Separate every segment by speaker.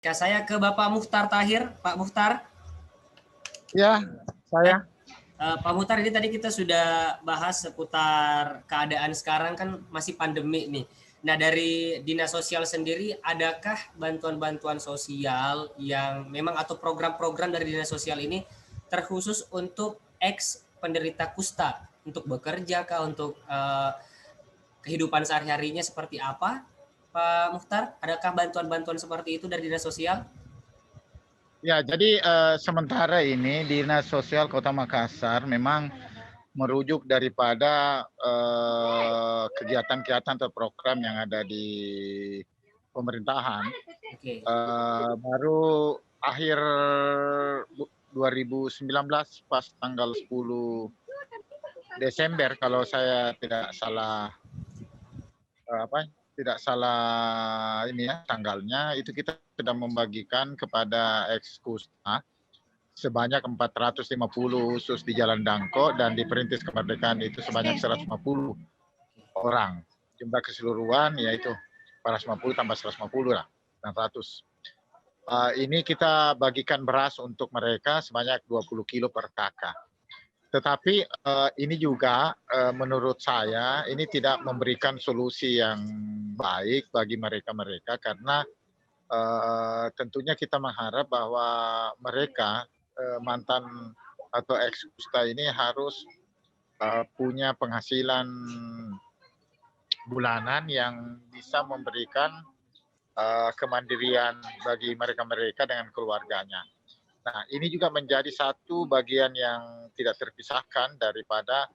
Speaker 1: Saya ke Bapak Mukhtar Tahir. Pak Mukhtar.
Speaker 2: Ya, saya.
Speaker 1: Pak Mukhtar, ini tadi kita sudah bahas seputar keadaan sekarang kan masih pandemi nih. Nah, dari Dinas Sosial sendiri, adakah bantuan-bantuan sosial yang memang atau program-program dari Dinas Sosial ini terkhusus untuk ex penderita kusta, untuk bekerja kah, untuk kehidupan sehari-harinya seperti apa? Pak Mukhtar, adakah bantuan-bantuan seperti itu dari Dinas Sosial?
Speaker 2: Ya, jadi sementara ini Dinas Sosial Kota Makassar memang merujuk daripada kegiatan-kegiatan atau program yang ada di pemerintahan.
Speaker 1: Oke.
Speaker 2: Baru akhir 2019 pas tanggal 10 Desember kalau saya tidak salah ini ya tanggalnya, itu kita sudah membagikan kepada ex-kusta sebanyak 450 khusus di Jalan Dangko, dan di Perintis Kemerdekaan itu sebanyak 150 orang. Jumlah keseluruhan yaitu 450 tambah 150 lah, 600. Ini kita bagikan beras untuk mereka sebanyak 20 kilo per kakak. Tetapi ini juga menurut saya ini tidak memberikan solusi yang baik bagi mereka-mereka, karena tentunya kita mengharap bahwa mereka mantan atau ex-kusta ini harus punya penghasilan bulanan yang bisa memberikan kemandirian bagi mereka-mereka dengan keluarganya. Nah, ini juga menjadi satu bagian yang tidak terpisahkan daripada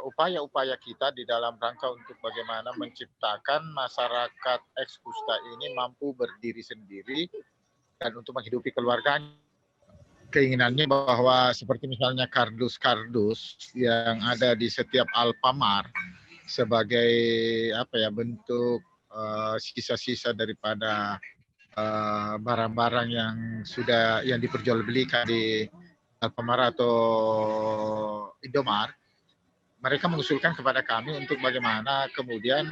Speaker 2: upaya-upaya kita di dalam rangka untuk bagaimana menciptakan masyarakat ex-kusta ini mampu berdiri sendiri dan untuk menghidupi keluarganya. Keinginannya bahwa seperti misalnya kardus-kardus yang ada di setiap Alfamart sebagai bentuk sisa-sisa daripada barang-barang yang sudah diperjualbelikan di Alfamart atau Indomart, mereka mengusulkan kepada kami untuk bagaimana kemudian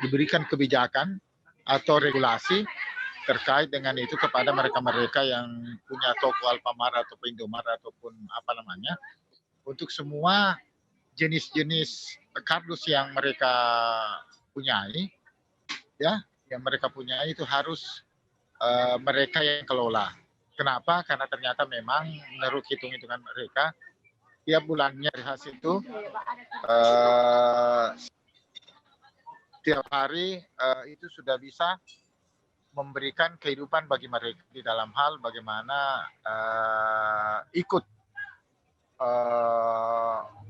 Speaker 2: diberikan kebijakan atau regulasi terkait dengan itu kepada mereka-mereka yang punya toko Alfamart atau Indomart ataupun untuk semua jenis-jenis kardus yang mereka punyai, itu harus mereka yang kelola. Kenapa? Karena ternyata memang menurut hitung-hitungan mereka tiap bulannya dari hasil itu tiap hari itu sudah bisa memberikan kehidupan bagi mereka di dalam hal bagaimana ikut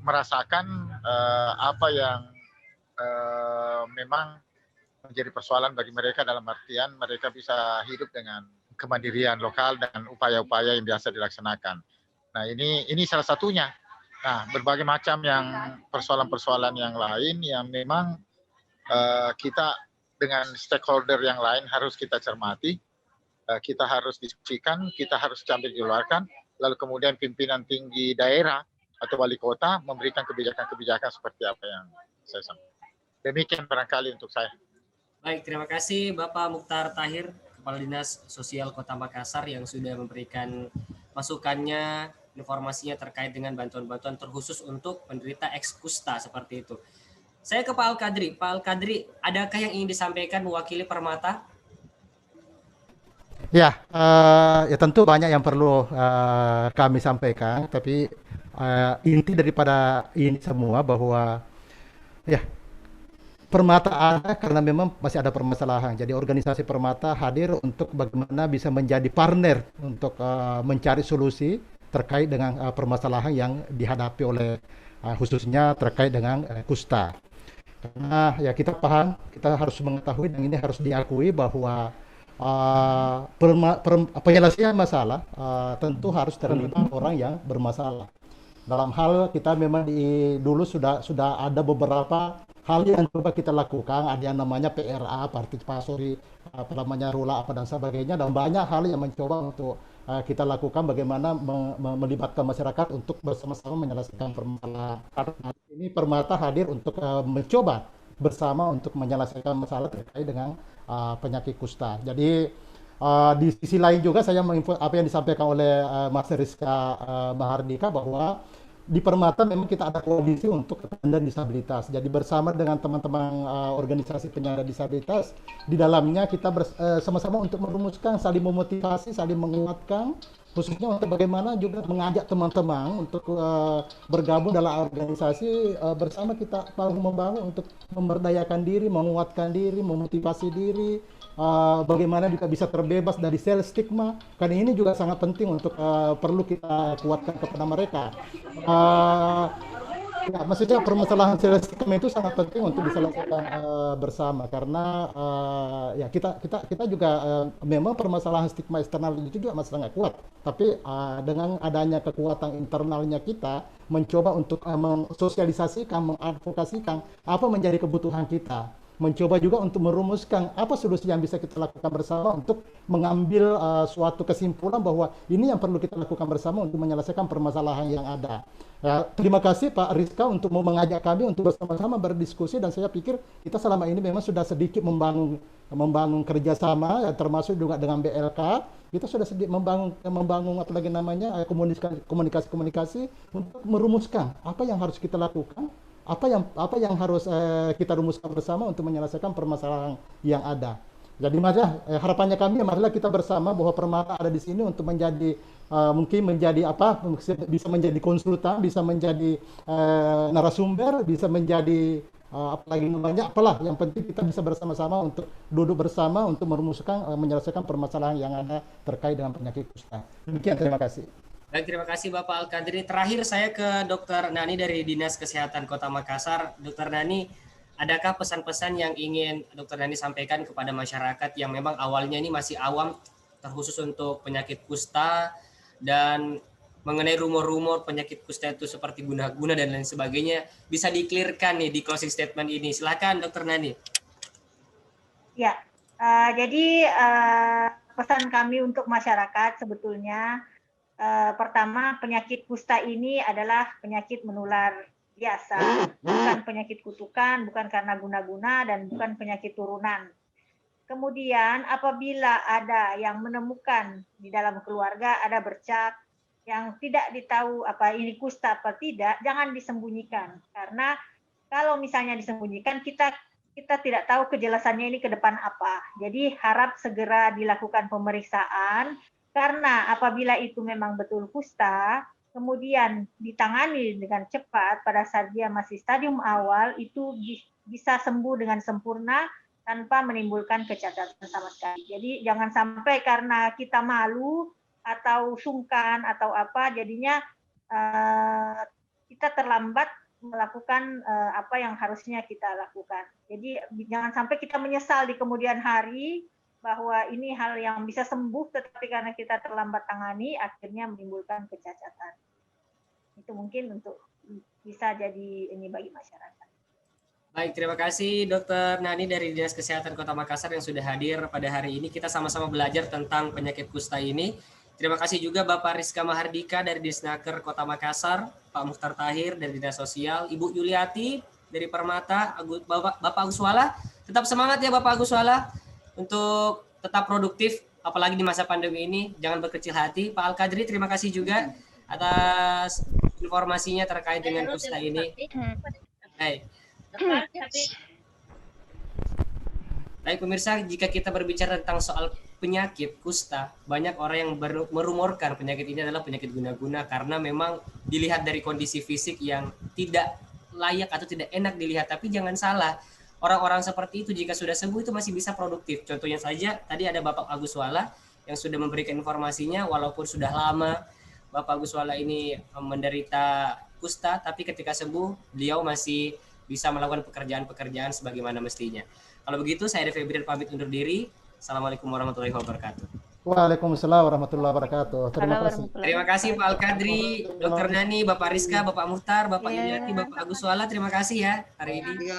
Speaker 2: merasakan apa yang memang menjadi persoalan bagi mereka, dalam artian mereka bisa hidup dengan kemandirian lokal dan upaya-upaya yang biasa dilaksanakan. Nah, ini salah satunya. Nah, berbagai macam yang persoalan-persoalan yang lain yang memang kita dengan stakeholder yang lain harus kita cermati, kita harus diskusikan, kita harus sambil dikeluarkan, lalu kemudian pimpinan tinggi daerah atau wali kota memberikan kebijakan-kebijakan seperti apa yang saya sampaikan. Demikian barangkali untuk saya.
Speaker 1: Baik, terima kasih Bapak Mukhtar Tahir, Kepala Dinas Sosial Kota Makassar yang sudah memberikan masukannya, informasinya terkait dengan bantuan-bantuan terkhusus untuk penderita ex-kusta seperti itu. Saya ke Pak Al-Kadri. Pak Al-Kadri, adakah yang ingin disampaikan mewakili Permata?
Speaker 3: Ya, ya tentu banyak yang perlu kami sampaikan, tapi inti daripada ini semua bahwa ya Permata ada karena memang masih ada permasalahan. Jadi organisasi Permata hadir untuk bagaimana bisa menjadi partner untuk mencari solusi terkait dengan permasalahan yang dihadapi oleh khususnya terkait dengan kusta. Karena ya kita paham, kita harus mengetahui dan ini harus diakui bahwa penyelesaian masalah tentu harus terlibat orang yang bermasalah. Dalam hal kita memang dulu sudah ada beberapa hal yang coba kita lakukan, ada yang namanya PRA, partisipasi, RULA, dan sebagainya, dan banyak hal yang mencoba untuk kita lakukan bagaimana melibatkan masyarakat untuk bersama-sama menyelesaikan permasalahan. Ini Permata hadir untuk mencoba bersama untuk menyelesaikan masalah terkait dengan penyakit kusta. Jadi Di sisi lain juga saya menginfo apa yang disampaikan oleh Mas Rizka Mahardika bahwa di Permata memang kita ada koalisi untuk penyandang disabilitas. Jadi bersama dengan teman-teman organisasi penyandang disabilitas, di dalamnya kita sama-sama untuk merumuskan, saling memotivasi, saling menguatkan, khususnya untuk bagaimana juga mengajak teman-teman untuk bergabung dalam organisasi bersama kita bahu membangun untuk memberdayakan diri, menguatkan diri, memotivasi diri, bagaimana juga bisa terbebas dari sel stigma, karena ini juga sangat penting untuk perlu kita kuatkan kepada mereka. Ya, maksudnya permasalahan sel stigma itu sangat penting untuk diselesaikan bersama, karena ya kita juga memang permasalahan stigma eksternal itu juga masih sangat kuat, tapi dengan adanya kekuatan internalnya kita mencoba untuk mensosialisasikan, mengadvokasikan apa menjadi kebutuhan kita, mencoba juga untuk merumuskan apa solusi yang bisa kita lakukan bersama untuk mengambil suatu kesimpulan bahwa ini yang perlu kita lakukan bersama untuk menyelesaikan permasalahan yang ada. Ya, terima kasih Pak Rizka untuk mau mengajak kami untuk bersama-sama berdiskusi, dan saya pikir kita selama ini memang sudah sedikit membangun kerjasama, ya, termasuk juga dengan BLK. Kita sudah sedikit membangun apa lagi namanya komunikasi untuk merumuskan apa yang harus kita lakukan, apa yang harus kita rumuskan bersama untuk menyelesaikan permasalahan yang ada. Jadi harapannya kami marilah kita bersama bahwa Permata ada di sini untuk menjadi mungkin menjadi bisa menjadi konsultan, bisa menjadi narasumber, bisa menjadi apalagi namanya apalah, yang penting kita bisa bersama-sama untuk duduk bersama untuk merumuskan menyelesaikan permasalahan yang ada terkait dengan penyakit kusta. Demikian, terima kasih.
Speaker 1: Baik, terima kasih Bapak Al-Qadri. Terakhir saya ke Dr. Nani dari Dinas Kesehatan Kota Makassar. Dr. Nani, adakah pesan-pesan yang ingin Dr. Nani sampaikan kepada masyarakat yang memang awalnya ini masih awam, terkhusus untuk penyakit kusta, dan mengenai rumor-rumor penyakit kusta itu seperti guna-guna dan lain sebagainya, bisa di-clearkan nih di closing statement ini. Silakan Dr. Nani.
Speaker 4: Ya, jadi pesan kami untuk masyarakat sebetulnya, pertama, penyakit kusta ini adalah penyakit menular biasa, bukan penyakit kutukan, bukan karena guna-guna, dan bukan penyakit turunan. Kemudian apabila ada yang menemukan di dalam keluarga ada bercak yang tidak ditahu apa ini kusta apa tidak, jangan disembunyikan, karena kalau misalnya disembunyikan kita tidak tahu kejelasannya ini ke depan apa. Jadi harap segera dilakukan pemeriksaan, karena apabila itu memang betul kusta, kemudian ditangani dengan cepat pada saat dia masih stadium awal, itu bisa sembuh dengan sempurna tanpa menimbulkan kecacatan sama sekali. Jadi jangan sampai karena kita malu atau sungkan atau apa, jadinya kita terlambat melakukan apa yang harusnya kita lakukan. Jadi jangan sampai kita menyesal di kemudian hari bahwa ini hal yang bisa sembuh, tetapi karena kita terlambat tangani, akhirnya menimbulkan kecacatan. Itu mungkin untuk bisa jadi ini bagi masyarakat.
Speaker 1: Baik, terima kasih Dr. Nani dari Dinas Kesehatan Kota Makassar yang sudah hadir pada hari ini. Kita sama-sama belajar tentang penyakit kusta ini. Terima kasih juga Bapak Rizka Mahardika dari Disnaker Kota Makassar, Pak Mukhtar Tahir dari Dinas Sosial, Ibu Yuliati dari Permata, Bapak Agus Wala. Tetap semangat ya Bapak Agus Wala untuk tetap produktif, apalagi di masa pandemi ini. Jangan berkecil hati. Pak Al-Qadri, terima kasih juga atas informasinya terkait dengan kusta ini. Baik. Baik pemirsa, jika kita berbicara tentang soal penyakit kusta, banyak orang yang merumorkan penyakit ini adalah penyakit guna-guna karena memang dilihat dari kondisi fisik yang tidak layak atau tidak enak dilihat. Tapi jangan salah, orang-orang seperti itu jika sudah sembuh itu masih bisa produktif. Contohnya saja, tadi ada Bapak Agus Wala yang sudah memberikan informasinya, walaupun sudah lama Bapak Agus Wala ini menderita kusta, tapi ketika sembuh, beliau masih bisa melakukan pekerjaan-pekerjaan sebagaimana mestinya. Kalau begitu, saya Febrian pamit undur diri. Assalamualaikum warahmatullahi wabarakatuh.
Speaker 3: Waalaikumsalam warahmatullahi wabarakatuh. Terima kasih.
Speaker 1: Terima kasih Pak Al-Qadri, Dr. Nani, Bapak Rizka, Bapak Mukhtar, Bapak Yuliati, Bapak Agus Wala. Terima kasih ya hari ini.